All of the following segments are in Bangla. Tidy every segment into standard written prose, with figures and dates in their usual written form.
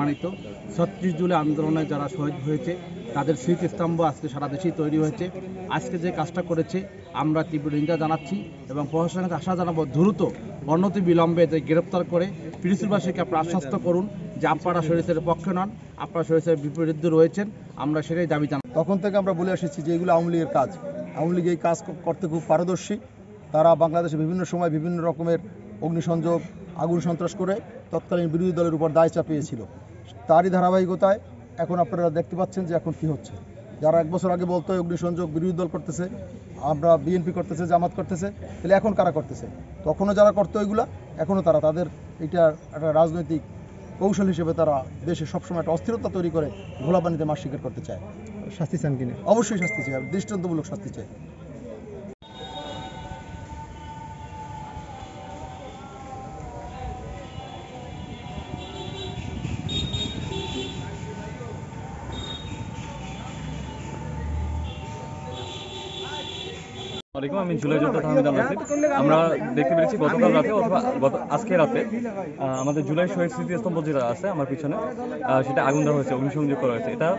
সম্মানিত। ৩৬ জুলাই আন্দোলনে যারা শহীদ হয়েছে তাদের স্মৃতিস্তম্ভ আজকে সারা দেশেই তৈরি হয়েছে। আজকে যে কাজটা করেছে আমরা তীব্র নিন্দা জানাচ্ছি এবং প্রশাসনের কাছে আশা জানাবো দ্রুত অনতি বিলম্বে যে গ্রেপ্তার করে ফিলিস্তিনবাসীকে আপনারা আশ্বস্ত করুন যে আপনারা শরীয়তের পক্ষে নন, আপনারা শরীয়তের বিপরীতে রয়েছেন। আমরা সেটাই দাবি জানাই। তখন থেকে আমরা বলে এসেছি যে এগুলো আওয়ামী লীগের কাজ। আওয়ামী লীগ এই কাজ করতে খুব পারদর্শী। তারা বাংলাদেশে বিভিন্ন সময় বিভিন্ন রকমের অগ্নিসংযোগ, আগুন সন্ত্রাস করে তৎকালীন বিরোধী দলের উপর দায় চাপিয়েছিল। তারই ধারাবাহিকতায় এখন আপনারা দেখতে পাচ্ছেন যে এখন কী হচ্ছে। যারা 1 বছর আগে বলতো অগ্নিসংযোগ বিরোধী দল করতেছে, আমরা বিএনপি করতেছে, জামাত করতেছে, তাহলে এখন কারা করতেছে? তখনও যারা করতো এগুলা এখনও তারা তাদের এটা একটা রাজনৈতিক কৌশল হিসেবে তারা দেশে সবসময় একটা অস্থিরতা তৈরি করে ঘোলা পানিতে মাছ শিকার করতে চায়। শাস্তি চান কিনা? অবশ্যই শাস্তি চাই, দৃষ্টান্তমূলক শাস্তি চাই। আমি জুলাই যোদ্ধা তাহমিদ আল-নাসির। আমরা দেখতে পেরেছি গতকাল রাতে অথবা আজকে রাতে আমাদের জুলাই শহীদ স্মৃতিস্তম্ভ যেটা আছে আমার পিছনে, সেটা আগুন দেওয়া হয়েছে, অগ্নিসংযোগ করা হয়েছে। এটা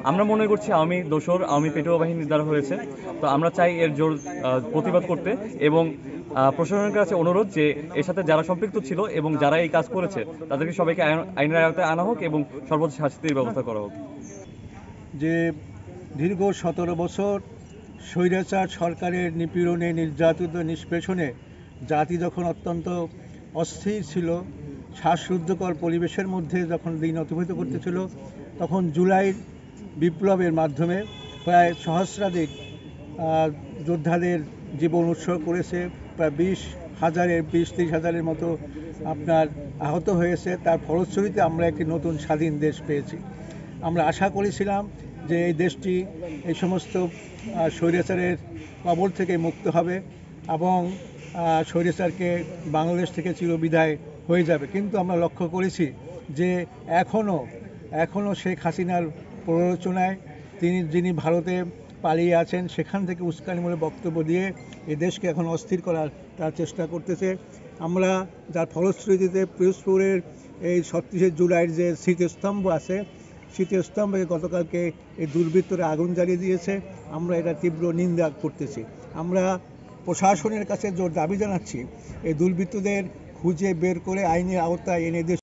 আমরা মনে করছি আওয়ামী পেটোয়া বাহিনীর দ্বারা হয়েছে। তো আমরা চাই এর জোর প্রতিবাদ করতে এবং প্রশাসনের কাছে অনুরোধ যে এর সাথে যারা সম্পৃক্ত ছিল এবং যারা এই কাজ করেছে তাদেরকে সবাইকে আইনের আওতায় আনা হোক এবং সর্বোচ্চ শাস্তির ব্যবস্থা করা হোক। যে দীর্ঘ 17 বছর স্বৈরাচার সরকারের নিপীড়নে, নির্যাতিত, নিষ্পেষণে জাতি যখন অত্যন্ত অস্থির ছিল, শ্বাসরুদ্ধকর পরিবেশের মধ্যে যখন দিন অতিবাহিত করতেছিল, তখন জুলাইয়ের বিপ্লবের মাধ্যমে প্রায় সহস্রাধিক যোদ্ধাদের জীবন উৎসর্গ করেছে। প্রায় 20,000-30 হাজারের মতো আপনার আহত হয়েছে। তার ফলশ্রুতিতে আমরা একটি নতুন স্বাধীন দেশ পেয়েছি। আমরা আশা করেছিলাম যে এই দেশটি এই সমস্ত স্বৈরাচারের কবল থেকে মুক্ত হবে এবং স্বৈরাচারকে বাংলাদেশ থেকে চিরবিদায় হয়ে যাবে। কিন্তু আমরা লক্ষ্য করেছি যে এখনও শেখ হাসিনার প্ররোচনায় যিনি ভারতে পালিয়ে আছেন, সেখান থেকে উস্কানিমূলক বক্তব্য দিয়ে এই দেশকে এখন অস্থির করার তার চেষ্টা করতেছে। আমরা যার ফলশ্রুতিতে পিরোজপুরের এই ৩৬ জুলাইয়ের যে স্মৃতিস্তম্ভ আছে, স্মৃতিস্তম্ভে গতকালকে এই দুর্বৃত্তরা আগুন জ্বালিয়ে দিয়েছে। আমরা এটা তীব্র নিন্দা করতেছি। আমরা প্রশাসনের কাছে জোর দাবি জানাচ্ছি এই দুর্বৃত্তদের খুঁজে বের করে আইনের আওতায় এনে দেশ